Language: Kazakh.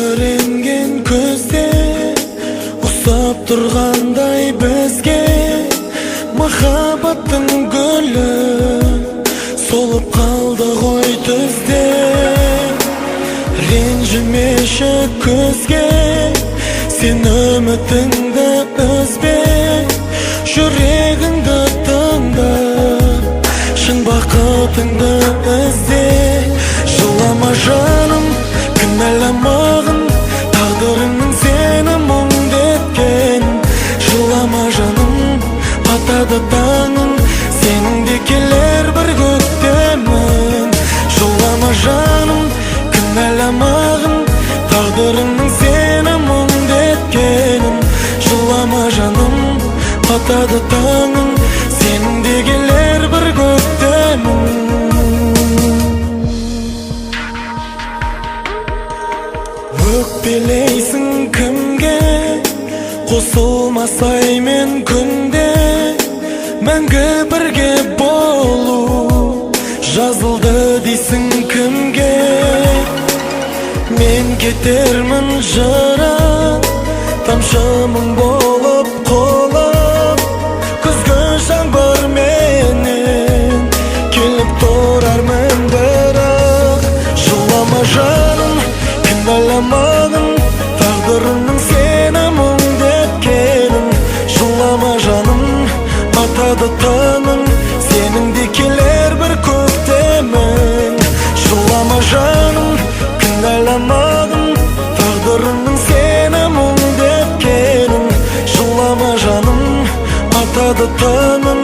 Мөлдіренген көзде ұқсап тұрғандай бізге махаббаттың гүлі солып қалды ғой түзде. Ренжімеші көзге, сен үмітіңді үзбе, жүрегіңді тыңда, шын бақытыңды ізде. Жылама жаным, кінәламағын, тағдырыңның сені мұңдеткен. Жылама жаным, атады таңың, сенің де келер бір көктемің. Жылама жаным, кінәламағын, тағдырыңның сені мұңдеткенін. Жылама жаным, атады таңың, сенің де келер бір көктемің. Өкпелейсің кімге, қосылмасай мен күнде, мәңгі бірге болу жазылды дейсің кімге. Мен кетермін жырақ, тамшымың болып қолып, күзгі жаңбыр менен келіп тұрармын бірақ. Жылама жаным, кінәламағын, тағдырыңның сені мұңдеткенін. Жылама жаным, атады таңың, сенің де келер бір көктемің. Жылама жаным, кінәламағын, тағдырыңның сені мұңдеткенін. Жылама жаным, атады таңың,